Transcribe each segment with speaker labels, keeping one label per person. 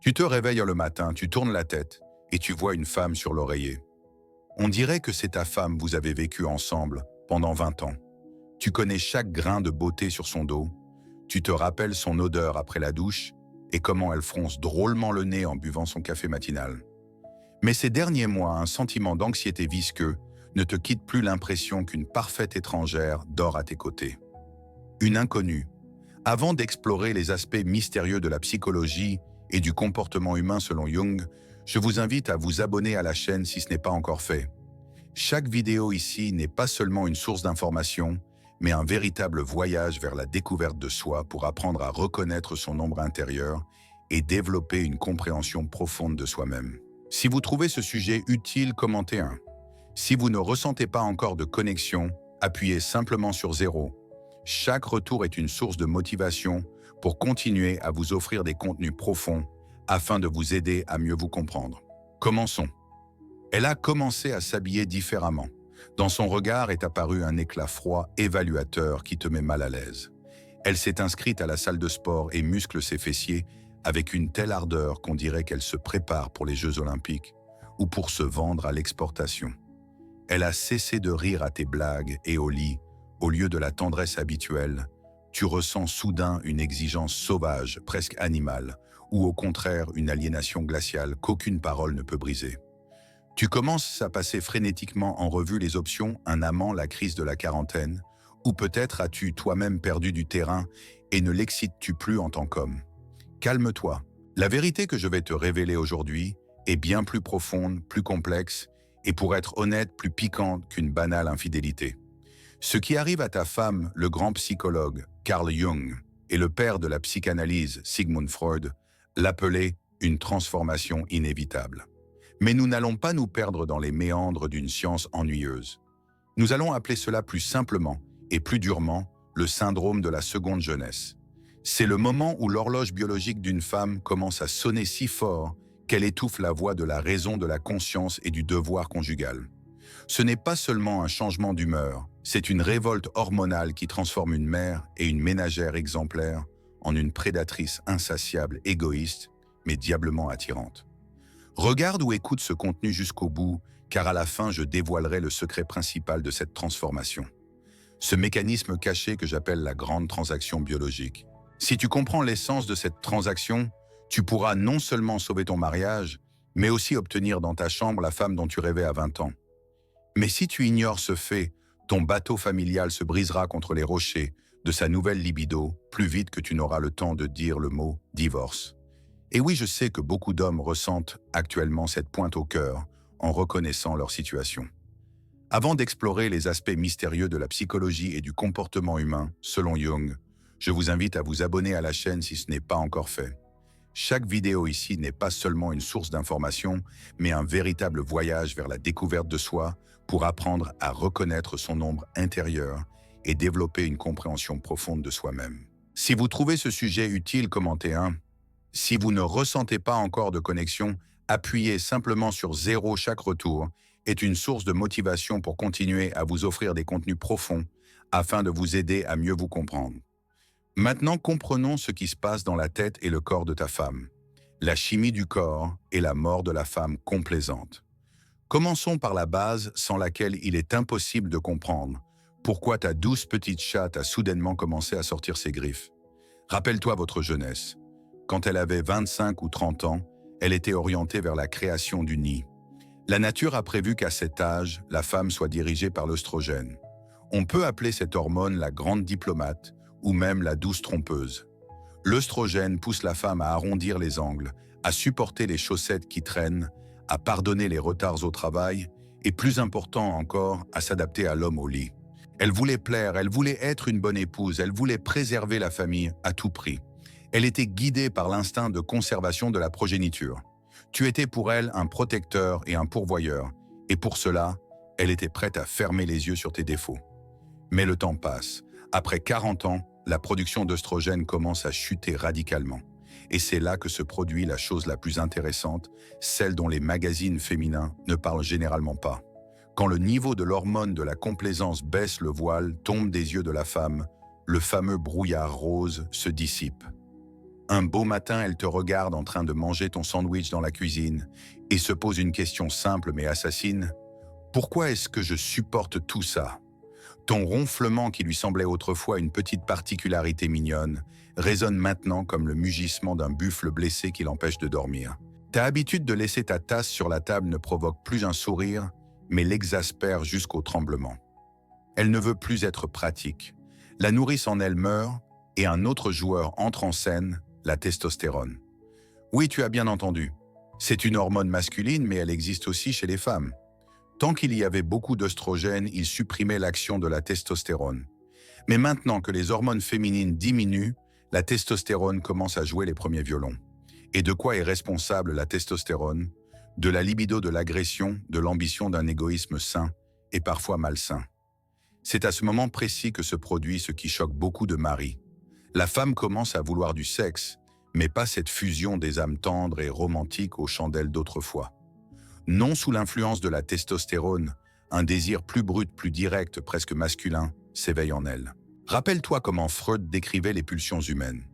Speaker 1: Tu te réveilles le matin, tu tournes la tête et tu vois une femme sur l'oreiller. On dirait que c'est ta femme, vous avez vécu ensemble pendant 20 ans. Tu connais chaque grain de beauté sur son dos, tu te rappelles son odeur après la douche et comment elle fronce drôlement le nez en buvant son café matinal. Mais ces derniers mois, un sentiment d'anxiété visqueux ne te quitte plus l'impression qu'une parfaite étrangère dort à tes côtés. Une inconnue. Avant d'explorer les aspects mystérieux de la psychologie et du comportement humain selon Jung, je vous invite à vous abonner à la chaîne si ce n'est pas encore fait. Chaque vidéo ici n'est pas seulement une source d'information, mais un véritable voyage vers la découverte de soi pour apprendre à reconnaître son ombre intérieure et développer une compréhension profonde de soi-même. Si vous trouvez ce sujet utile, commentez un. Si vous ne ressentez pas encore de connexion, appuyez simplement sur 0. Chaque retour est une source de motivation pour continuer à vous offrir des contenus profonds afin de vous aider à mieux vous comprendre. Commençons. Elle a commencé à s'habiller différemment. Dans son regard est apparu un éclat froid, évaluateur qui te met mal à l'aise. Elle s'est inscrite à la salle de sport et muscle ses fessiers avec une telle ardeur qu'on dirait qu'elle se prépare pour les Jeux Olympiques ou pour se vendre à l'exportation. Elle a cessé de rire à tes blagues et au lit, au lieu de la tendresse habituelle, tu ressens soudain une exigence sauvage, presque animale, ou au contraire une aliénation glaciale qu'aucune parole ne peut briser. Tu commences à passer frénétiquement en revue les options, un amant, la crise de la quarantaine, ou peut-être as-tu toi-même perdu du terrain et ne l'excites-tu plus en tant qu'homme. Calme-toi. La vérité que je vais te révéler aujourd'hui est bien plus profonde, plus complexe, et pour être honnête, plus piquante qu'une banale infidélité. Ce qui arrive à ta femme, le grand psychologue Carl Jung et le père de la psychanalyse Sigmund Freud l'appelaient une transformation inévitable. Mais nous n'allons pas nous perdre dans les méandres d'une science ennuyeuse. Nous allons appeler cela plus simplement et plus durement le syndrome de la seconde jeunesse. C'est le moment où l'horloge biologique d'une femme commence à sonner si fort qu'elle étouffe la voix de la raison, de la conscience et du devoir conjugal. Ce n'est pas seulement un changement d'humeur, c'est une révolte hormonale qui transforme une mère et une ménagère exemplaire en une prédatrice insatiable, égoïste, mais diablement attirante. Regarde ou écoute ce contenu jusqu'au bout, car à la fin je dévoilerai le secret principal de cette transformation. Ce mécanisme caché que j'appelle la grande transaction biologique. Si tu comprends l'essence de cette transaction, tu pourras non seulement sauver ton mariage, mais aussi obtenir dans ta chambre la femme dont tu rêvais à 20 ans. Mais si tu ignores ce fait, ton bateau familial se brisera contre les rochers de sa nouvelle libido plus vite que tu n'auras le temps de dire le mot « divorce ». Et oui, je sais que beaucoup d'hommes ressentent actuellement cette pointe au cœur en reconnaissant leur situation. Avant d'explorer les aspects mystérieux de la psychologie et du comportement humain, selon Jung, je vous invite à vous abonner à la chaîne si ce n'est pas encore fait. Chaque vidéo ici n'est pas seulement une source d'information, mais un véritable voyage vers la découverte de soi pour apprendre à reconnaître son ombre intérieure et développer une compréhension profonde de soi-même. Si vous trouvez ce sujet utile, commentez un. Si vous ne ressentez pas encore de connexion, appuyez simplement sur 0 chaque retour est une source de motivation pour continuer à vous offrir des contenus profonds afin de vous aider à mieux vous comprendre. Maintenant, comprenons ce qui se passe dans la tête et le corps de ta femme, la chimie du corps et la mort de la femme complaisante. Commençons par la base sans laquelle il est impossible de comprendre pourquoi ta douce petite chatte a soudainement commencé à sortir ses griffes. Rappelle-toi votre jeunesse. Quand elle avait 25 ou 30 ans, elle était orientée vers la création du nid. La nature a prévu qu'à cet âge, la femme soit dirigée par l'œstrogène. On peut appeler cette hormone la grande diplomate ou même la douce trompeuse. L'œstrogène pousse la femme à arrondir les angles, à supporter les chaussettes qui traînent, à pardonner les retards au travail et, plus important encore, à s'adapter à l'homme au lit. Elle voulait plaire, elle voulait être une bonne épouse, elle voulait préserver la famille à tout prix. Elle était guidée par l'instinct de conservation de la progéniture. Tu étais pour elle un protecteur et un pourvoyeur, et pour cela, elle était prête à fermer les yeux sur tes défauts. Mais le temps passe. Après 40 ans, la production d'œstrogène commence à chuter radicalement. Et c'est là que se produit la chose la plus intéressante, celle dont les magazines féminins ne parlent généralement pas. Quand le niveau de l'hormone de la complaisance baisse, le voile tombe des yeux de la femme, le fameux brouillard rose se dissipe. Un beau matin, elle te regarde en train de manger ton sandwich dans la cuisine et se pose une question simple mais assassine. Pourquoi est-ce que je supporte tout ça? Ton ronflement qui lui semblait autrefois une petite particularité mignonne résonne maintenant comme le mugissement d'un buffle blessé qui l'empêche de dormir. Ta habitude de laisser ta tasse sur la table ne provoque plus un sourire, mais l'exaspère jusqu'au tremblement. Elle ne veut plus être pratique. La nourrice en elle meurt et un autre joueur entre en scène, la testostérone. Oui, tu as bien entendu. C'est une hormone masculine, mais elle existe aussi chez les femmes. Tant qu'il y avait beaucoup d'œstrogènes, il supprimait l'action de la testostérone. Mais maintenant que les hormones féminines diminuent, la testostérone commence à jouer les premiers violons. Et de quoi est responsable la testostérone? De la libido de l'agression, de l'ambition d'un égoïsme sain et parfois malsain. C'est à ce moment précis que se produit ce qui choque beaucoup de maris. La femme commence à vouloir du sexe, mais pas cette fusion des âmes tendres et romantiques aux chandelles d'autrefois. Non sous l'influence de la testostérone, un désir plus brut, plus direct, presque masculin, s'éveille en elle. Rappelle-toi comment Freud décrivait les pulsions humaines.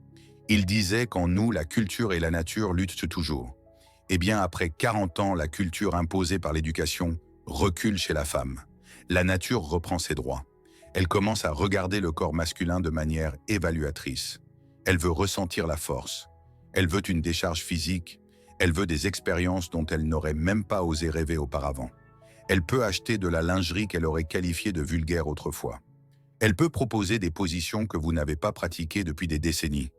Speaker 1: Il disait qu'en nous, la culture et la nature luttent toujours. Eh bien, après 40 ans, la culture imposée par l'éducation recule chez la femme. La nature reprend ses droits. Elle commence à regarder le corps masculin de manière évaluatrice. Elle veut ressentir la force. Elle veut une décharge physique. Elle veut des expériences dont elle n'aurait même pas osé rêver auparavant. Elle peut acheter de la lingerie qu'elle aurait qualifiée de vulgaire autrefois. Elle peut proposer des positions que vous n'avez pas pratiquées depuis des décennies.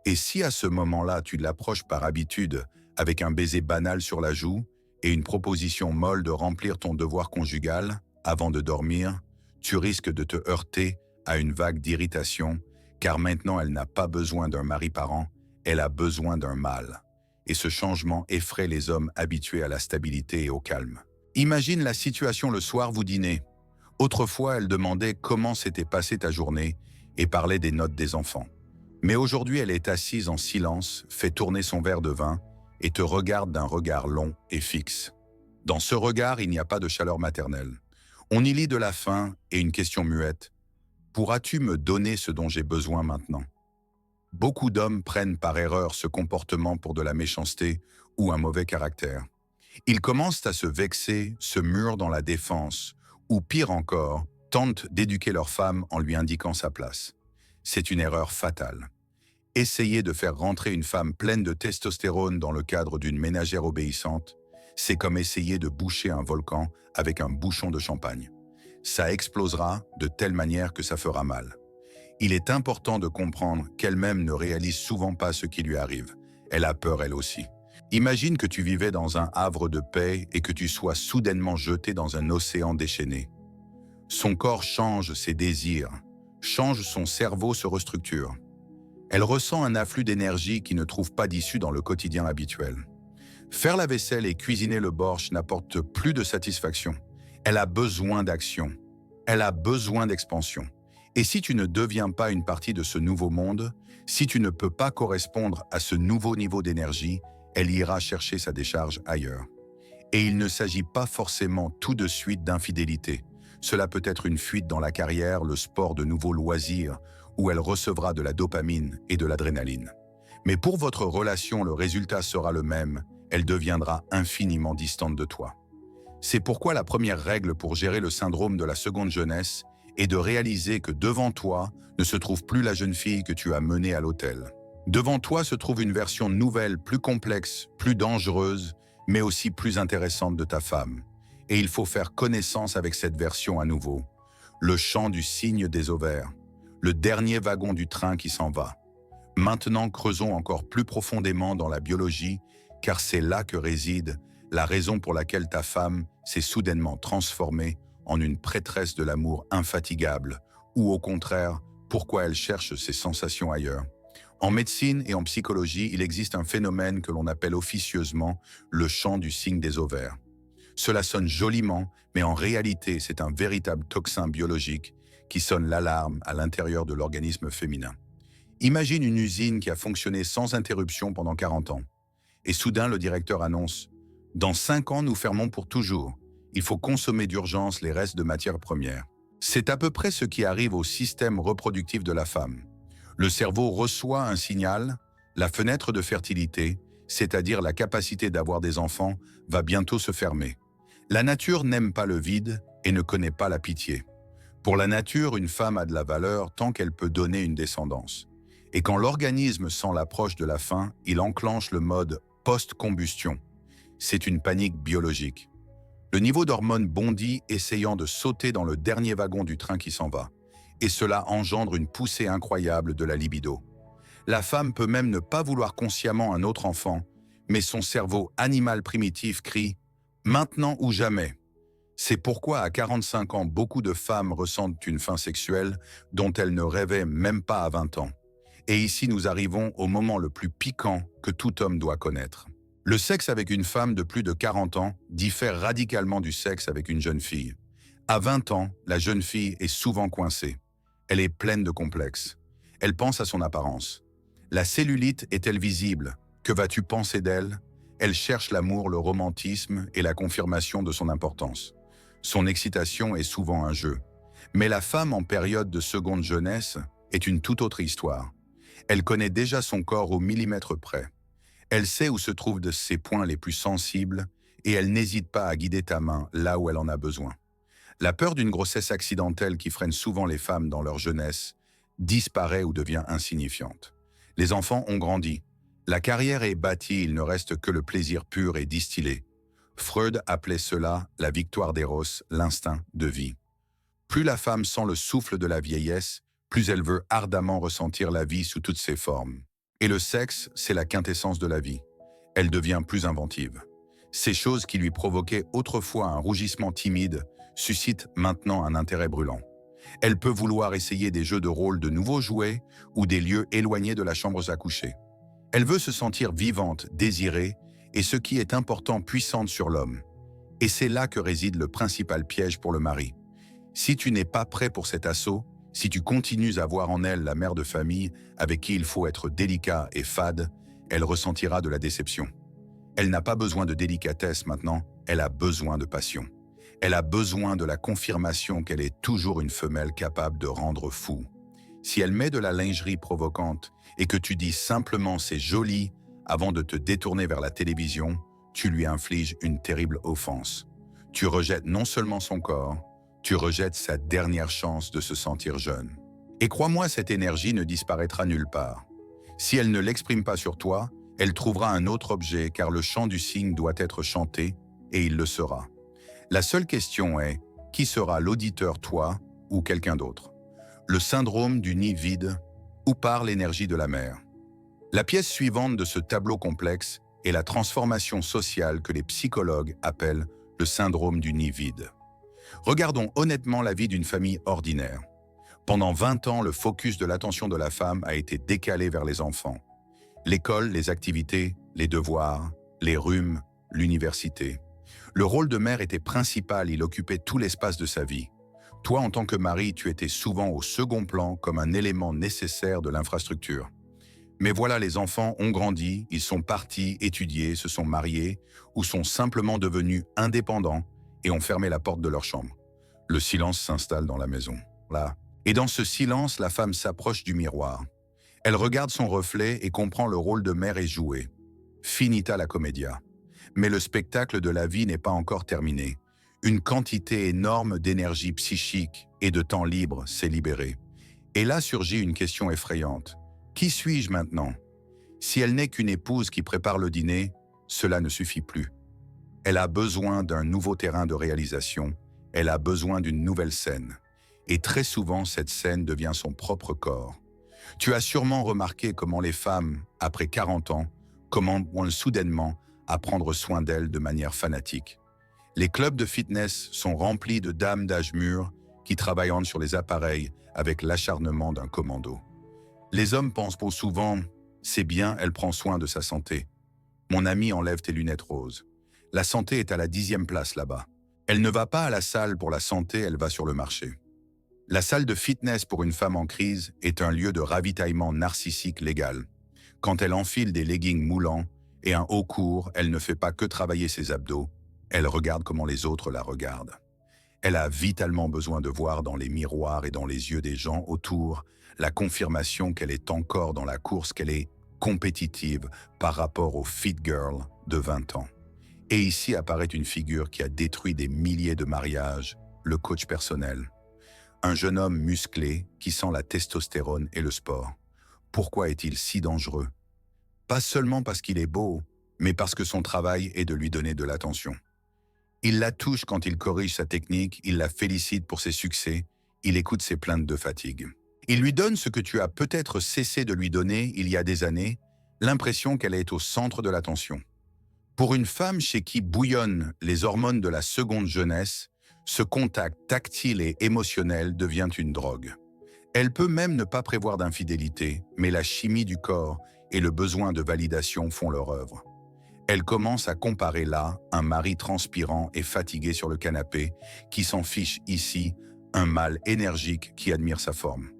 Speaker 1: Et si à ce moment-là, tu l'approches par habitude, avec un baiser banal sur la joue et une proposition molle de remplir ton devoir conjugal avant de dormir, tu risques de te heurter à une vague d'irritation, car maintenant elle n'a pas besoin d'un mari parent, elle a besoin d'un mâle. Et ce changement effraie les hommes habitués à la stabilité et au calme. Imagine la situation le soir, vous dînez. Autrefois, elle demandait comment s'était passée ta journée et parlait des notes des enfants. Mais aujourd'hui, elle est assise en silence, fait tourner son verre de vin et te regarde d'un regard long et fixe. Dans ce regard, il n'y a pas de chaleur maternelle. On y lit de la faim et une question muette. Pourras-tu me donner ce dont j'ai besoin maintenant? Beaucoup d'hommes prennent par erreur ce comportement pour de la méchanceté ou un mauvais caractère. Ils commencent à se vexer, se murent dans la défense, ou pire encore, tentent d'éduquer leur femme en lui indiquant sa place. C'est une erreur fatale. Essayer de faire rentrer une femme pleine de testostérone dans le cadre d'une ménagère obéissante, c'est comme essayer de boucher un volcan avec un bouchon de champagne. Ça explosera de telle manière que ça fera mal. Il est important de comprendre qu'elle-même ne réalise souvent pas ce qui lui arrive. Elle a peur elle aussi. Imagine que tu vivais dans un havre de paix et que tu sois soudainement jeté dans un océan déchaîné. Son corps change ses désirs, change, son cerveau se restructure. Elle ressent un afflux d'énergie qui ne trouve pas d'issue dans le quotidien habituel. Faire la vaisselle et cuisiner le borsch n'apporte plus de satisfaction. Elle a besoin d'action. Elle a besoin d'expansion. Et si tu ne deviens pas une partie de ce nouveau monde, si tu ne peux pas correspondre à ce nouveau niveau d'énergie, elle ira chercher sa décharge ailleurs. Et il ne s'agit pas forcément tout de suite d'infidélité. Cela peut être une fuite dans la carrière, le sport, de nouveaux loisirs, où elle recevra de la dopamine et de l'adrénaline. Mais pour votre relation, le résultat sera le même, elle deviendra infiniment distante de toi. C'est pourquoi la première règle pour gérer le syndrome de la seconde jeunesse est de réaliser que devant toi ne se trouve plus la jeune fille que tu as menée à l'hôtel. Devant toi se trouve une version nouvelle, plus complexe, plus dangereuse, mais aussi plus intéressante de ta femme. Et il faut faire connaissance avec cette version à nouveau. Le chant du cygne des ovaires, le dernier wagon du train qui s'en va. Maintenant, creusons encore plus profondément dans la biologie, car c'est là que réside la raison pour laquelle ta femme s'est soudainement transformée en une prêtresse de l'amour infatigable, ou au contraire, pourquoi elle cherche ses sensations ailleurs. En médecine et en psychologie, il existe un phénomène que l'on appelle officieusement le chant du cygne des ovaires. Cela sonne joliment, mais en réalité, c'est un véritable tocsin biologique qui sonne l'alarme à l'intérieur de l'organisme féminin. Imagine une usine qui a fonctionné sans interruption pendant 40 ans. Et soudain, le directeur annonce « Dans 5 ans, nous fermons pour toujours. Il faut consommer d'urgence les restes de matières premières. » C'est à peu près ce qui arrive au système reproductif de la femme. Le cerveau reçoit un signal, La fenêtre de fertilité, c'est-à-dire la capacité d'avoir des enfants, va bientôt se fermer. La nature n'aime pas le vide et ne connaît pas la pitié. Pour la nature, une femme a de la valeur tant qu'elle peut donner une descendance. Et quand l'organisme sent l'approche de la fin, il enclenche le mode post-combustion. C'est une panique biologique. Le niveau d'hormones bondit, essayant de sauter dans le dernier wagon du train qui s'en va. Et cela engendre une poussée incroyable de la libido. La femme peut même ne pas vouloir consciemment un autre enfant, mais son cerveau animal primitif crie « maintenant ou jamais ». C'est pourquoi à 45 ans, beaucoup de femmes ressentent une faim sexuelle dont elles ne rêvaient même pas à 20 ans. Et ici, nous arrivons au moment le plus piquant que tout homme doit connaître. Le sexe avec une femme de plus de 40 ans diffère radicalement du sexe avec une jeune fille. À 20 ans, la jeune fille est souvent coincée. Elle est pleine de complexes. Elle pense à son apparence. La cellulite est-elle visible? Que vas-tu penser d'elle? Elle cherche l'amour, le romantisme et la confirmation de son importance. Son excitation est souvent un jeu. Mais la femme en période de seconde jeunesse est une toute autre histoire. Elle connaît déjà son corps au millimètre près. Elle sait où se trouvent ses points les plus sensibles et elle n'hésite pas à guider ta main là où elle en a besoin. La peur d'une grossesse accidentelle qui freine souvent les femmes dans leur jeunesse disparaît ou devient insignifiante. Les enfants ont grandi. La carrière est bâtie, il ne reste que le plaisir pur et distillé. Freud appelait cela la victoire d'éros, l'instinct de vie. Plus la femme sent le souffle de la vieillesse, plus elle veut ardemment ressentir la vie sous toutes ses formes. Et le sexe, c'est la quintessence de la vie. Elle devient plus inventive. Ces choses qui lui provoquaient autrefois un rougissement timide suscitent maintenant un intérêt brûlant. Elle peut vouloir essayer des jeux de rôle de nouveaux jouets ou des lieux éloignés de la chambre à coucher. Elle veut se sentir vivante, désirée, et ce qui est important, puissante sur l'homme. Et c'est là que réside le principal piège pour le mari. Si tu n'es pas prêt pour cet assaut, si tu continues à voir en elle la mère de famille avec qui il faut être délicat et fade, elle ressentira de la déception. Elle n'a pas besoin de délicatesse maintenant, elle a besoin de passion. Elle a besoin de la confirmation qu'elle est toujours une femelle capable de rendre fou. Si elle met de la lingerie provocante et que tu dis simplement « c'est joli » avant de te détourner vers la télévision, tu lui infliges une terrible offense. Tu rejettes non seulement son corps, tu rejettes sa dernière chance de se sentir jeune. Et crois-moi, cette énergie ne disparaîtra nulle part. Si elle ne l'exprime pas sur toi, elle trouvera un autre objet car le chant du cygne doit être chanté et il le sera. La seule question est, qui sera l'auditeur, toi ou quelqu'un d'autre? Le syndrome du nid vide, où part l'énergie de la mère? La pièce suivante de ce tableau complexe est la transformation sociale que les psychologues appellent le syndrome du nid vide. Regardons honnêtement la vie d'une famille ordinaire. Pendant 20 ans, le focus de l'attention de la femme a été décalé vers les enfants. L'école, les activités, les devoirs, les rhumes, l'université. Le rôle de mère était principal, il occupait tout l'espace de sa vie. Toi, en tant que mari, tu étais souvent au second plan comme un élément nécessaire de l'infrastructure. Mais voilà, les enfants ont grandi, ils sont partis étudier, se sont mariés ou sont simplement devenus indépendants et ont fermé la porte de leur chambre. Le silence s'installe dans la maison. Là. Et dans ce silence, la femme s'approche du miroir. Elle regarde son reflet et comprend le rôle de mère est joué. Finita la commedia. Mais le spectacle de la vie n'est pas encore terminé. Une quantité énorme d'énergie psychique et de temps libre s'est libérée. Et là surgit une question effrayante. Qui suis-je maintenant? Si elle n'est qu'une épouse qui prépare le dîner, cela ne suffit plus. Elle a besoin d'un nouveau terrain de réalisation, elle a besoin d'une nouvelle scène. Et très souvent, cette scène devient son propre corps. Tu as sûrement remarqué comment les femmes, après 40 ans, commencent soudainement à prendre soin d'elles de manière fanatique. Les clubs de fitness sont remplis de dames d'âge mûr qui travaillent sur les appareils avec l'acharnement d'un commando. Les hommes pensent pour souvent « c'est bien, elle prend soin de sa santé ». Mon ami, enlève tes lunettes roses. La santé est à la 10e place là-bas. Elle ne va pas à la salle pour la santé, elle va sur le marché. La salle de fitness pour une femme en crise est un lieu de ravitaillement narcissique légal. Quand elle enfile des leggings moulants et un haut court, elle ne fait pas que travailler ses abdos, elle regarde comment les autres la regardent. Elle a vitalement besoin de voir dans les miroirs et dans les yeux des gens autour la confirmation qu'elle est encore dans la course, qu'elle est compétitive par rapport au fit girl de 20 ans. Et ici apparaît une figure qui a détruit des milliers de mariages, le coach personnel. Un jeune homme musclé qui sent la testostérone et le sport. Pourquoi est-il si dangereux? Pas seulement parce qu'il est beau, mais parce que son travail est de lui donner de l'attention. Il la touche quand il corrige sa technique, il la félicite pour ses succès, il écoute ses plaintes de fatigue. Il lui donne ce que tu as peut-être cessé de lui donner il y a des années, l'impression qu'elle est au centre de l'attention. Pour une femme chez qui bouillonnent les hormones de la seconde jeunesse, ce contact tactile et émotionnel devient une drogue. Elle peut même ne pas prévoir d'infidélité, mais la chimie du corps et le besoin de validation font leur œuvre. Elle commence à comparer là un mari transpirant et fatigué sur le canapé, qui s'en fiche ici, un mâle énergique qui admire sa forme.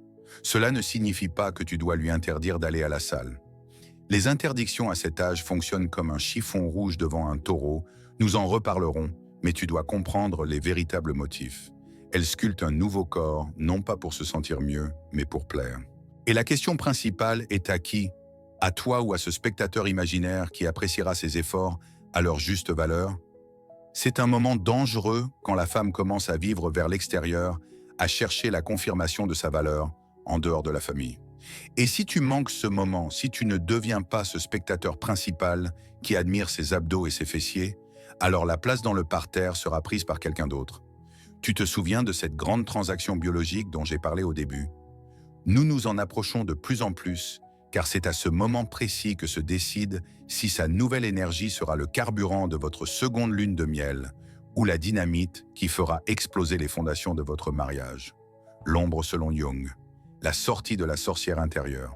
Speaker 1: Cela ne signifie pas que tu dois lui interdire d'aller à la salle. Les interdictions à cet âge fonctionnent comme un chiffon rouge devant un taureau, nous en reparlerons, mais tu dois comprendre les véritables motifs. Elle sculpte un nouveau corps, non pas pour se sentir mieux, mais pour plaire. Et la question principale est à qui? À toi ou à ce spectateur imaginaire qui appréciera ses efforts à leur juste valeur? C'est un moment dangereux quand la femme commence à vivre vers l'extérieur, à chercher la confirmation de sa valeur en dehors de la famille. Et si tu manques ce moment, si tu ne deviens pas ce spectateur principal qui admire ses abdos et ses fessiers, alors la place dans le parterre sera prise par quelqu'un d'autre. Tu te souviens de cette grande transaction biologique dont j'ai parlé au début? Nous nous en approchons de plus en plus, car c'est à ce moment précis que se décide si sa nouvelle énergie sera le carburant de votre seconde lune de miel ou la dynamite qui fera exploser les fondations de votre mariage. L'ombre selon Jung, la sortie de la sorcière intérieure.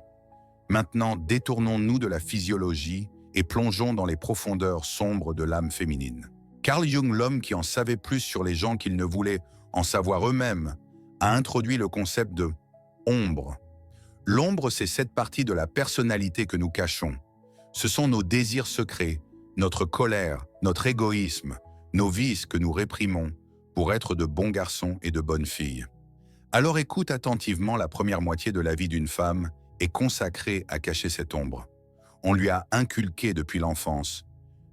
Speaker 1: Maintenant, détournons-nous de la physiologie et plongeons dans les profondeurs sombres de l'âme féminine. Carl Jung, l'homme qui en savait plus sur les gens qu'ils ne voulaient en savoir eux-mêmes, a introduit le concept de « ombre ». L'ombre, c'est cette partie de la personnalité que nous cachons. Ce sont nos désirs secrets, notre colère, notre égoïsme, nos vices que nous réprimons pour être de bons garçons et de bonnes filles. Alors écoute attentivement la première moitié de la vie d'une femme est consacrée à cacher cette ombre. On lui a inculqué depuis l'enfance.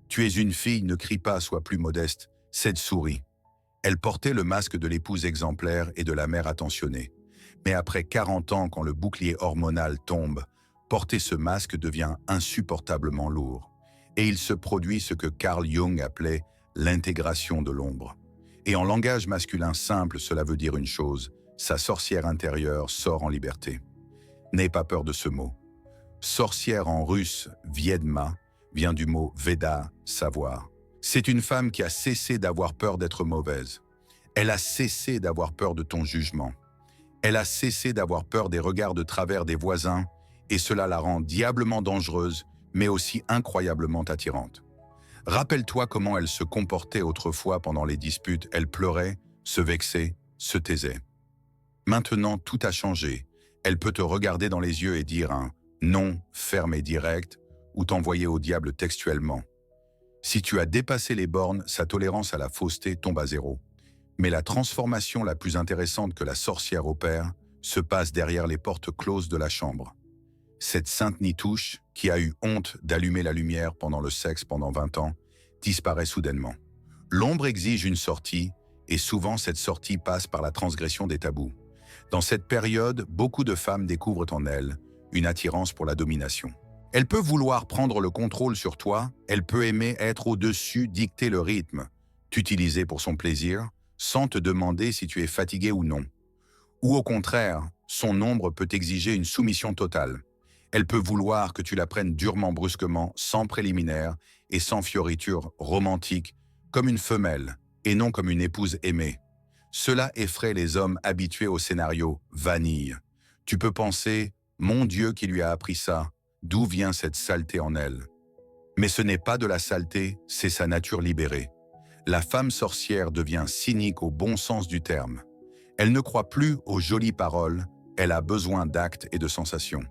Speaker 1: Tu es une fille, ne crie pas, sois plus modeste, cette souris. Elle portait le masque de l'épouse exemplaire et de la mère attentionnée. Mais après 40 ans, quand le bouclier hormonal tombe, porter ce masque devient insupportablement lourd. Et il se produit ce que Carl Jung appelait l'intégration de l'ombre. Et en langage masculin simple, cela veut dire une chose, sa sorcière intérieure sort en liberté. N'aie pas peur de ce mot. Sorcière en russe, Viedma, vient du mot Veda, savoir. C'est une femme qui a cessé d'avoir peur d'être mauvaise. Elle a cessé d'avoir peur de ton jugement. Elle a cessé d'avoir peur des regards de travers des voisins, et cela la rend diablement dangereuse, mais aussi incroyablement attirante. Rappelle-toi comment elle se comportait autrefois pendant les disputes. Elle pleurait, se vexait, se taisait. Maintenant, tout a changé. Elle peut te regarder dans les yeux et dire un « non » ferme et direct, ou t'envoyer au diable textuellement. Si tu as dépassé les bornes, sa tolérance à la fausseté tombe à zéro. Mais la transformation la plus intéressante que la sorcière opère se passe derrière les portes closes de la chambre. Cette sainte nitouche, qui a eu honte d'allumer la lumière pendant le sexe pendant 20 ans, disparaît soudainement. L'ombre exige une sortie, et souvent cette sortie passe par la transgression des tabous. Dans cette période, beaucoup de femmes découvrent en elles une attirance pour la domination. Elle peut vouloir prendre le contrôle sur toi, elle peut aimer être au-dessus, dicter le rythme, t'utiliser pour son plaisir, sans te demander si tu es fatigué ou non. Ou au contraire, son ombre peut exiger une soumission totale. Elle peut vouloir que tu la prennes durement brusquement, sans préliminaire et sans fioriture romantique, comme une femelle et non comme une épouse aimée. Cela effraie les hommes habitués au scénario « vanille ». Tu peux penser « mon Dieu qui lui a appris ça, d'où vient cette saleté en elle ?» Mais ce n'est pas de la saleté, c'est sa nature libérée. La femme sorcière devient cynique au bon sens du terme. Elle ne croit plus aux jolies paroles, elle a besoin d'actes et de sensations.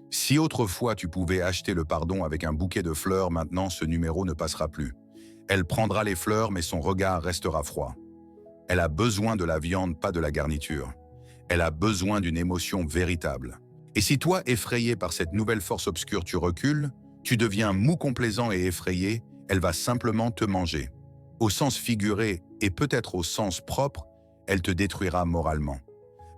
Speaker 1: Si autrefois tu pouvais acheter le pardon avec un bouquet de fleurs, maintenant ce numéro ne passera plus. Elle prendra les fleurs, mais son regard restera froid. Elle a besoin de la viande, pas de la garniture. Elle a besoin d'une émotion véritable. Et si toi, effrayé par cette nouvelle force obscure, tu recules, tu deviens mou complaisant et effrayé, elle va simplement te manger. Au sens figuré et peut-être au sens propre, elle te détruira moralement.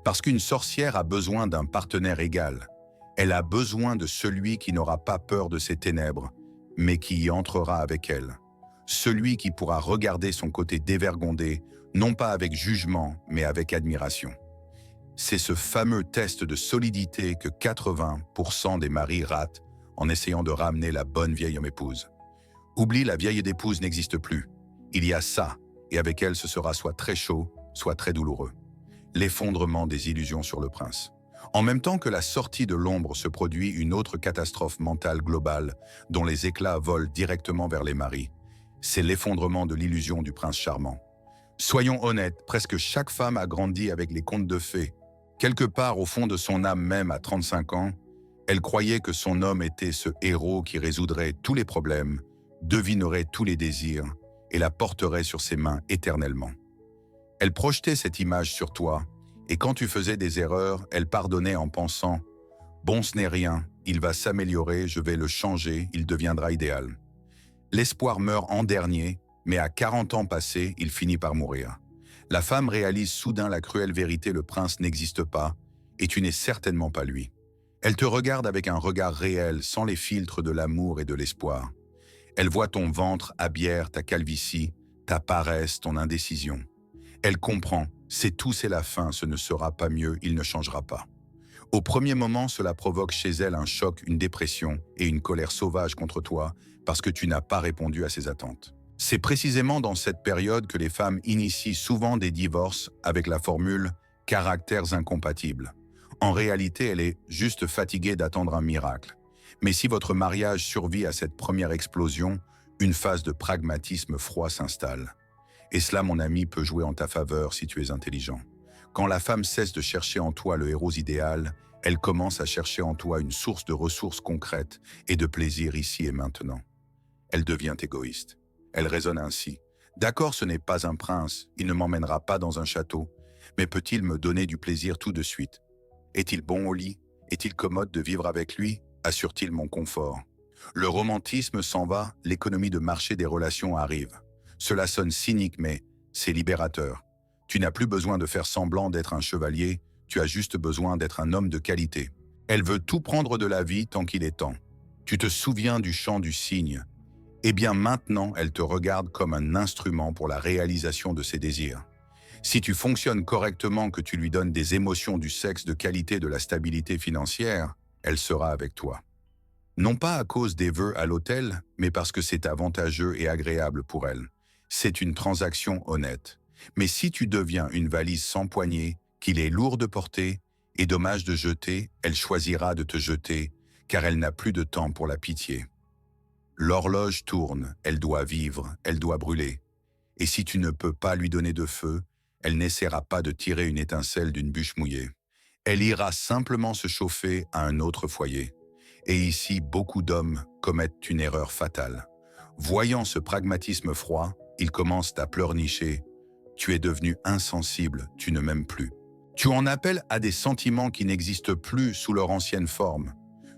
Speaker 1: Parce qu'une sorcière a besoin d'un partenaire égal. Elle a besoin de celui qui n'aura pas peur de ses ténèbres, mais qui y entrera avec elle. Celui qui pourra regarder son côté dévergondé, non pas avec jugement, mais avec admiration. C'est ce fameux test de solidité que 80% des maris ratent en essayant de ramener la bonne vieille homme épouse. Oublie, la vieille épouse n'existe plus. Il y a ça, et avec elle ce sera soit très chaud, soit très douloureux. L'effondrement des illusions sur le prince. En même temps que la sortie de l'ombre se produit une autre catastrophe mentale globale dont les éclats volent directement vers les maris. C'est l'effondrement de l'illusion du prince charmant. Soyons honnêtes, presque chaque femme a grandi avec les contes de fées. Quelque part au fond de son âme même à 35 ans, elle croyait que son homme était ce héros qui résoudrait tous les problèmes, devinerait tous les désirs et la porterait sur ses mains éternellement. Elle projetait cette image sur toi, et quand tu faisais des erreurs, elle pardonnait en pensant « Bon, ce n'est rien, il va s'améliorer, je vais le changer, il deviendra idéal. » L'espoir meurt en dernier, mais à 40 ans passés, il finit par mourir. La femme réalise soudain la cruelle vérité, le prince n'existe pas, et tu n'es certainement pas lui. Elle te regarde avec un regard réel, sans les filtres de l'amour et de l'espoir. Elle voit ton ventre à bière, ta calvitie, ta paresse, ton indécision. Elle comprend, c'est tout, c'est la fin, ce ne sera pas mieux, il ne changera pas. Au premier moment, cela provoque chez elle un choc, une dépression et une colère sauvage contre toi parce que tu n'as pas répondu à ses attentes. C'est précisément dans cette période que les femmes initient souvent des divorces avec la formule « caractères incompatibles ». En réalité, elle est juste fatiguée d'attendre un miracle. Mais si votre mariage survit à cette première explosion, une phase de pragmatisme froid s'installe. Et cela, mon ami, peut jouer en ta faveur si tu es intelligent. Quand la femme cesse de chercher en toi le héros idéal, elle commence à chercher en toi une source de ressources concrètes et de plaisir ici et maintenant. Elle devient égoïste. Elle raisonne ainsi. D'accord, ce n'est pas un prince, il ne m'emmènera pas dans un château, mais peut-il me donner du plaisir tout de suite? Est-il bon au lit? Est-il commode de vivre avec lui? Assure-t-il mon confort? Le romantisme s'en va, l'économie de marché des relations arrive. Cela sonne cynique, mais c'est libérateur. Tu n'as plus besoin de faire semblant d'être un chevalier, tu as juste besoin d'être un homme de qualité. Elle veut tout prendre de la vie tant qu'il est temps. Tu te souviens du chant du cygne. Eh bien maintenant, elle te regarde comme un instrument pour la réalisation de ses désirs. Si tu fonctionnes correctement, que tu lui donnes des émotions, du sexe, de qualité, de la stabilité financière, elle sera avec toi. Non pas à cause des vœux à l'autel, mais parce que c'est avantageux et agréable pour elle. C'est une transaction honnête. Mais si tu deviens une valise sans poignée, qu'il est lourd de porter et dommage de jeter, elle choisira de te jeter, car elle n'a plus de temps pour la pitié. L'horloge tourne, elle doit vivre, elle doit brûler. Et si tu ne peux pas lui donner de feu, elle n'essaiera pas de tirer une étincelle d'une bûche mouillée. Elle ira simplement se chauffer à un autre foyer. Et ici, beaucoup d'hommes commettent une erreur fatale. Voyant ce pragmatisme froid, ils commencent à pleurnicher. Tu es devenu insensible, tu ne m'aimes plus. Tu en appelles à des sentiments qui n'existent plus sous leur ancienne forme.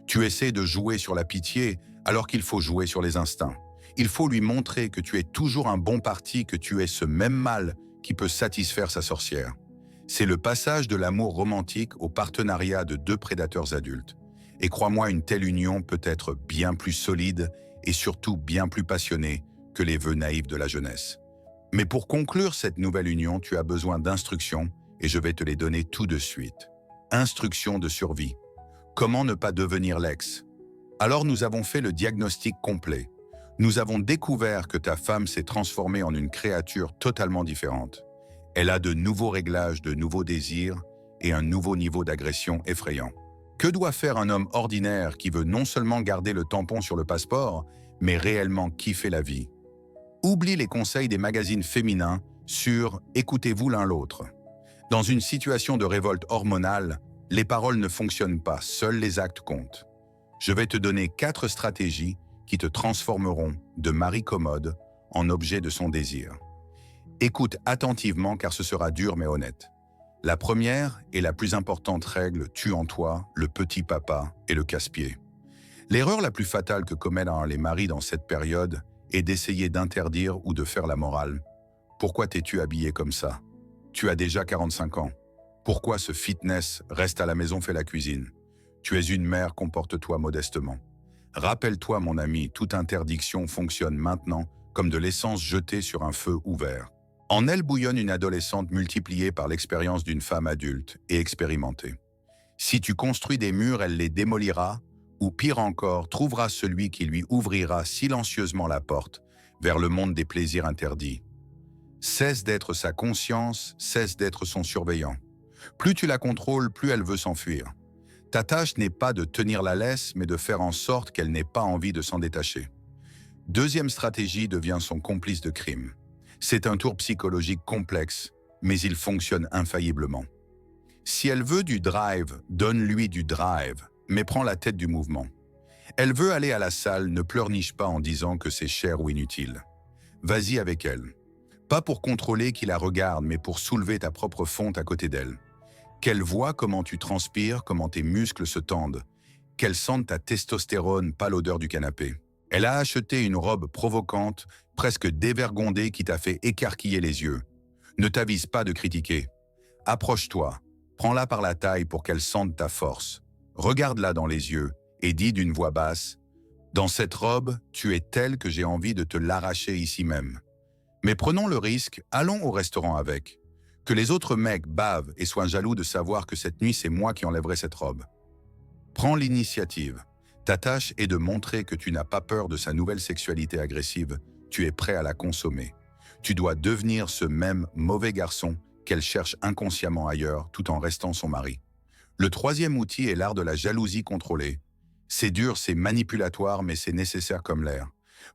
Speaker 1: Tu essaies de jouer sur la pitié alors qu'il faut jouer sur les instincts. Il faut lui montrer que tu es toujours un bon parti, que tu es ce même mâle qui peut satisfaire sa sorcière. C'est le passage de l'amour romantique au partenariat de deux prédateurs adultes. Et crois-moi, une telle union peut être bien plus solide et surtout bien plus passionnée que les vœux naïfs de la jeunesse. Mais pour conclure cette nouvelle union, tu as besoin d'instructions et je vais te les donner tout de suite. Instructions de survie. Comment ne pas devenir l'ex? Alors nous avons fait le diagnostic complet. Nous avons découvert que ta femme s'est transformée en une créature totalement différente. Elle a de nouveaux réglages, de nouveaux désirs et un nouveau niveau d'agression effrayant. Que doit faire un homme ordinaire qui veut non seulement garder le tampon sur le passeport, mais réellement kiffer la vie? Oublie les conseils des magazines féminins sur « écoutez-vous l'un l'autre ». Dans une situation de révolte hormonale, les paroles ne fonctionnent pas, seuls les actes comptent. Je vais te donner 4 stratégies qui te transformeront de mari commode en objet de son désir. Écoute attentivement car ce sera dur mais honnête. La première et la plus importante règle tue en toi le petit papa et le casse-pied. L'erreur la plus fatale que commettent les maris dans cette période est d'essayer d'interdire ou de faire la morale. Pourquoi t'es-tu habillé comme ça? Tu as déjà 45 ans. Pourquoi ce fitness? Reste à la maison, fais la cuisine. Tu es une mère, comporte-toi modestement. Rappelle-toi, mon ami, toute interdiction fonctionne maintenant comme de l'essence jetée sur un feu ouvert. En elle bouillonne une adolescente multipliée par l'expérience d'une femme adulte et expérimentée. Si tu construis des murs, elle les démolira, ou pire encore, trouvera celui qui lui ouvrira silencieusement la porte vers le monde des plaisirs interdits. Cesse d'être sa conscience, cesse d'être son surveillant. Plus tu la contrôles, plus elle veut s'enfuir. Ta tâche n'est pas de tenir la laisse, mais de faire en sorte qu'elle n'ait pas envie de s'en détacher. Deuxième stratégie devient son complice de crime. C'est un tour psychologique complexe, mais il fonctionne infailliblement. Si elle veut du drive, donne-lui du drive, mais prends la tête du mouvement. Elle veut aller à la salle, ne pleurniche pas en disant que c'est cher ou inutile. Vas-y avec elle. Pas pour contrôler qui la regarde, mais pour soulever ta propre fonte à côté d'elle. Qu'elle voit comment tu transpires, comment tes muscles se tendent. Qu'elle sente ta testostérone, pas l'odeur du canapé. Elle a acheté une robe provocante, presque dévergondée, qui t'a fait écarquiller les yeux. Ne t'avise pas de critiquer. Approche-toi, prends-la par la taille pour qu'elle sente ta force. Regarde-la dans les yeux et dis d'une voix basse « Dans cette robe, tu es telle que j'ai envie de te l'arracher ici même. Mais prenons le risque, allons au restaurant avec. Que les autres mecs bavent et soient jaloux de savoir que cette nuit, c'est moi qui enlèverai cette robe. Prends l'initiative. Ta tâche est de montrer que tu n'as pas peur de sa nouvelle sexualité agressive, tu es prêt à la consommer. Tu dois devenir ce même mauvais garçon qu'elle cherche inconsciemment ailleurs tout en restant son mari. Le troisième outil est l'art de la jalousie contrôlée. C'est dur, c'est manipulatoire, mais c'est nécessaire comme l'air.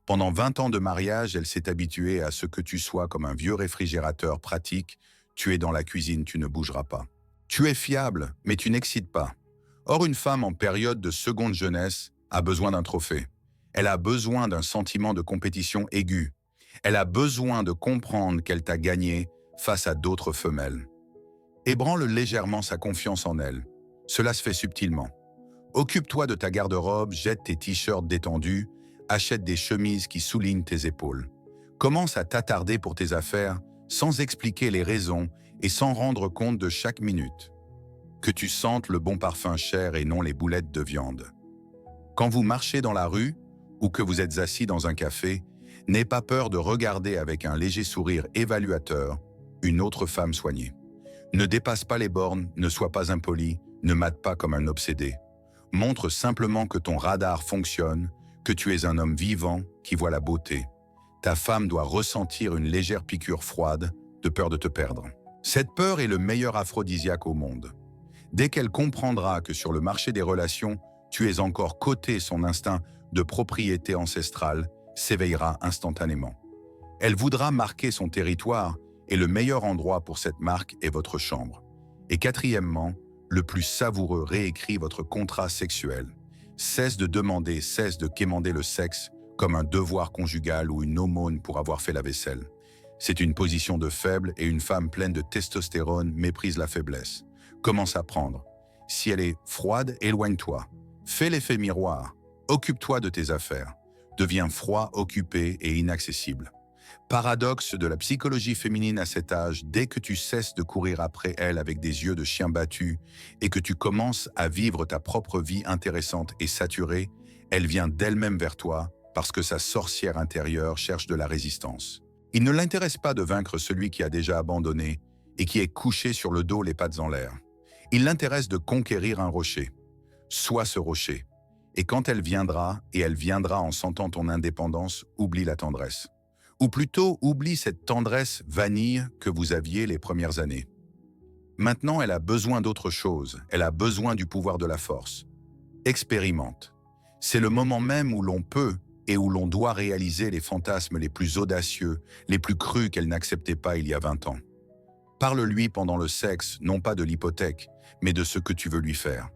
Speaker 1: Pendant 20 ans de mariage, elle s'est habituée à ce que tu sois comme un vieux réfrigérateur pratique. Tu es dans la cuisine, tu ne bougeras pas. Tu es fiable, mais tu n'excites pas. Or, une femme en période de seconde jeunesse a besoin d'un trophée. Elle a besoin d'un sentiment de compétition aigu. Elle a besoin de comprendre qu'elle t'a gagné face à d'autres femelles. Ébranle légèrement sa confiance en elle. Cela se fait subtilement. Occupe-toi de ta garde-robe, jette tes t-shirts détendus, achète des chemises qui soulignent tes épaules. Commence à t'attarder pour tes affaires sans expliquer les raisons et sans rendre compte de chaque minute. Que tu sentes le bon parfum cher et non les boulettes de viande. Quand vous marchez dans la rue ou que vous êtes assis dans un café, n'aie pas peur de regarder avec un léger sourire évaluateur une autre femme soignée. Ne dépasse pas les bornes, ne sois pas impoli, ne mate pas comme un obsédé. Montre simplement que ton radar fonctionne, que tu es un homme vivant qui voit la beauté. Ta femme doit ressentir une légère piqûre froide de peur de te perdre. Cette peur est le meilleur aphrodisiaque au monde. Dès qu'elle comprendra que sur le marché des relations, tu es encore coté, son instinct de propriété ancestrale s'éveillera instantanément. Elle voudra marquer son territoire et le meilleur endroit pour cette marque est votre chambre. Et quatrièmement, le plus savoureux, réécrit votre contrat sexuel. Cesse de demander, cesse de quémander le sexe comme un devoir conjugal ou une aumône pour avoir fait la vaisselle. C'est une position de faible et une femme pleine de testostérone méprise la faiblesse. Commence à prendre. Si elle est froide, éloigne-toi. Fais l'effet miroir. Occupe-toi de tes affaires. Deviens froid, occupé et inaccessible. Paradoxe de la psychologie féminine à cet âge, dès que tu cesses de courir après elle avec des yeux de chien battu et que tu commences à vivre ta propre vie intéressante et saturée, elle vient d'elle-même vers toi parce que sa sorcière intérieure cherche de la résistance. Il ne l'intéresse pas de vaincre celui qui a déjà abandonné et qui est couché sur le dos les pattes en l'air. Il l'intéresse de conquérir un rocher. Sois ce rocher. Et quand elle viendra, et elle viendra en sentant ton indépendance, oublie la tendresse. Ou plutôt, oublie cette tendresse vanille que vous aviez les premières années. Maintenant, elle a besoin d'autre chose. Elle a besoin du pouvoir de la force. Expérimente. C'est le moment même où l'on peut et où l'on doit réaliser les fantasmes les plus audacieux, les plus crus qu'elle n'acceptait pas il y a 20 ans. Parle-lui pendant le sexe, non pas de l'hypothèque, mais de ce que tu veux lui faire.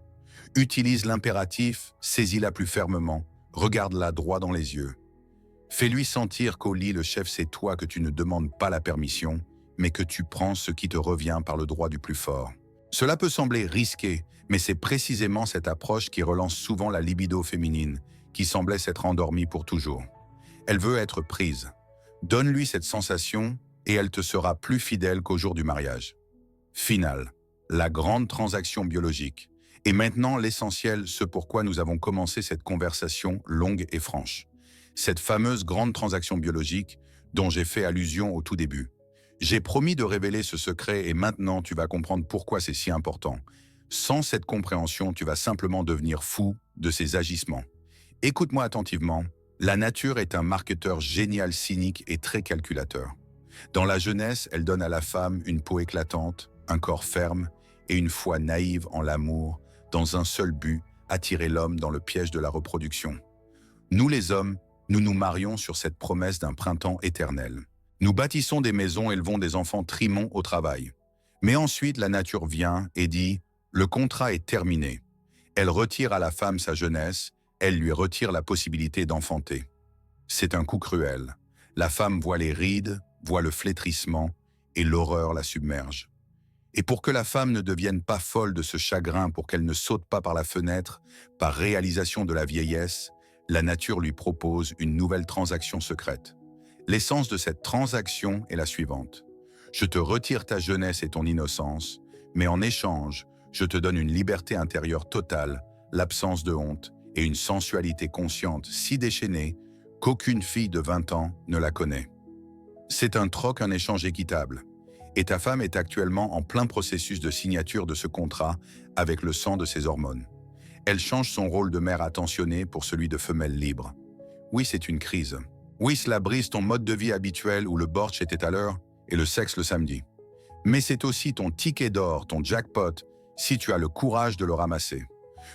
Speaker 1: Utilise l'impératif, saisis-la plus fermement, regarde-la droit dans les yeux. Fais-lui sentir qu'au lit, le chef, c'est toi, que tu ne demandes pas la permission mais que tu prends ce qui te revient par le droit du plus fort. Cela peut sembler risqué, mais c'est précisément cette approche qui relance souvent la libido féminine, qui semblait s'être endormie pour toujours. Elle veut être prise. Donne-lui cette sensation et elle te sera plus fidèle qu'au jour du mariage. Finale, la grande transaction biologique. Et maintenant l'essentiel, ce pourquoi nous avons commencé cette conversation longue et franche. Cette fameuse grande transaction biologique dont j'ai fait allusion au tout début. J'ai promis de révéler ce secret et maintenant tu vas comprendre pourquoi c'est si important. Sans cette compréhension, tu vas simplement devenir fou de ces agissements. Écoute-moi attentivement. La nature est un marketeur génial, cynique et très calculateur. Dans la jeunesse, elle donne à la femme une peau éclatante, un corps ferme et une foi naïve en l'amour, dans un seul but, attirer l'homme dans le piège de la reproduction. Nous les hommes, nous nous marions sur cette promesse d'un printemps éternel. Nous bâtissons des maisons, élevons des enfants, trimons au travail. Mais ensuite, la nature vient et dit « le contrat est terminé ». Elle retire à la femme sa jeunesse, elle lui retire la possibilité d'enfanter. C'est un coup cruel. La femme voit les rides, voit le flétrissement, et l'horreur la submerge. Et pour que la femme ne devienne pas folle de ce chagrin, pour qu'elle ne saute pas par la fenêtre, par réalisation de la vieillesse, la nature lui propose une nouvelle transaction secrète. L'essence de cette transaction est la suivante. Je te retire ta jeunesse et ton innocence, mais en échange, je te donne une liberté intérieure totale, l'absence de honte et une sensualité consciente si déchaînée qu'aucune fille de 20 ans ne la connaît. C'est un troc, un échange équitable. Et ta femme est actuellement en plein processus de signature de ce contrat avec le sang de ses hormones. Elle change son rôle de mère attentionnée pour celui de femelle libre. Oui, c'est une crise. Oui, cela brise ton mode de vie habituel où le bortsch était à l'heure et le sexe le samedi. Mais c'est aussi ton ticket d'or, ton jackpot, si tu as le courage de le ramasser.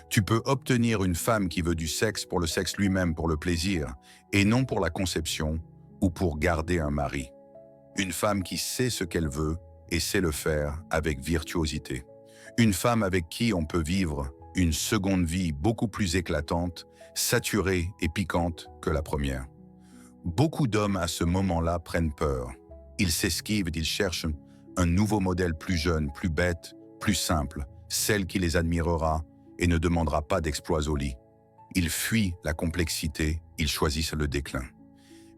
Speaker 1: Tu peux obtenir une femme qui veut du sexe pour le sexe lui-même, pour le plaisir, et non pour la conception ou pour garder un mari. Une femme qui sait ce qu'elle veut et sait le faire avec virtuosité. Une femme avec qui on peut vivre une seconde vie beaucoup plus éclatante, saturée et piquante que la première. Beaucoup d'hommes à ce moment-là prennent peur. Ils s'esquivent, ils cherchent un nouveau modèle plus jeune, plus bête, plus simple, celle qui les admirera et ne demandera pas d'exploits au lit. Ils fuient la complexité, ils choisissent le déclin.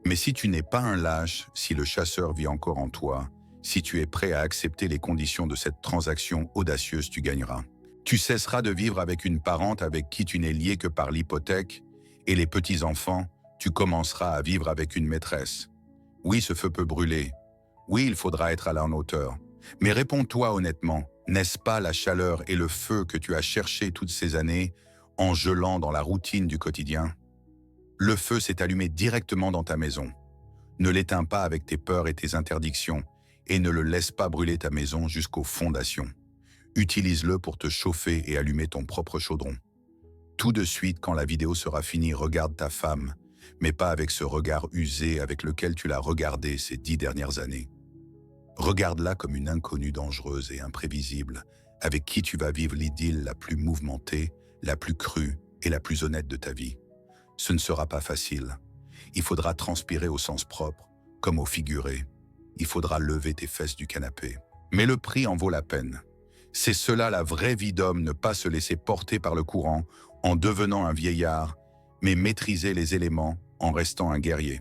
Speaker 1: Mais si tu n'es pas un lâche, si le chasseur vit encore en toi, si tu es prêt à accepter les conditions de cette transaction audacieuse, tu gagneras. Tu cesseras de vivre avec une parente avec qui tu n'es lié que par l'hypothèque, et les petits-enfants, tu commenceras à vivre avec une maîtresse. Oui, ce feu peut brûler. Oui, il faudra être à la hauteur. Mais réponds-toi honnêtement, n'est-ce pas la chaleur et le feu que tu as cherché toutes ces années en gelant dans la routine du quotidien? Le feu s'est allumé directement dans ta maison. Ne l'éteins pas avec tes peurs et tes interdictions et ne le laisse pas brûler ta maison jusqu'aux fondations. Utilise-le pour te chauffer et allumer ton propre chaudron. Tout de suite, quand la vidéo sera finie, regarde ta femme, mais pas avec ce regard usé avec lequel tu l'as regardée ces 10 dernières années. Regarde-la comme une inconnue dangereuse et imprévisible, avec qui tu vas vivre l'idylle la plus mouvementée, la plus crue et la plus honnête de ta vie. Ce ne sera pas facile. Il faudra transpirer au sens propre, comme au figuré. Il faudra lever tes fesses du canapé. Mais le prix en vaut la peine. C'est cela la vraie vie d'homme, ne pas se laisser porter par le courant en devenant un vieillard, mais maîtriser les éléments en restant un guerrier.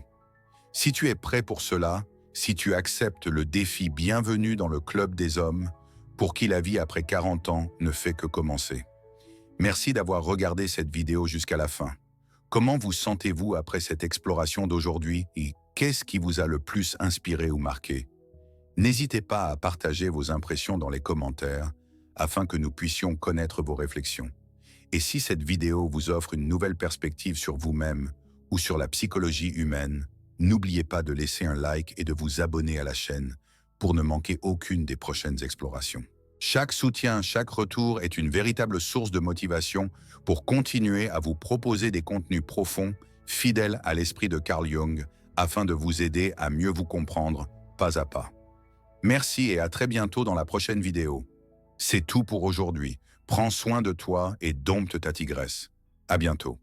Speaker 1: Si tu es prêt pour cela, si tu acceptes le défi, bienvenue dans le club des hommes, pour qui la vie après 40 ans ne fait que commencer. Merci d'avoir regardé cette vidéo jusqu'à la fin. Comment vous sentez-vous après cette exploration d'aujourd'hui et qu'est-ce qui vous a le plus inspiré ou marqué? N'hésitez pas à partager vos impressions dans les commentaires afin que nous puissions connaître vos réflexions. Et si cette vidéo vous offre une nouvelle perspective sur vous-même ou sur la psychologie humaine, n'oubliez pas de laisser un like et de vous abonner à la chaîne pour ne manquer aucune des prochaines explorations. Chaque soutien, chaque retour est une véritable source de motivation pour continuer à vous proposer des contenus profonds, fidèles à l'esprit de Carl Jung, afin de vous aider à mieux vous comprendre pas à pas. Merci et à très bientôt dans la prochaine vidéo. C'est tout pour aujourd'hui. Prends soin de toi et dompte ta tigresse. À bientôt.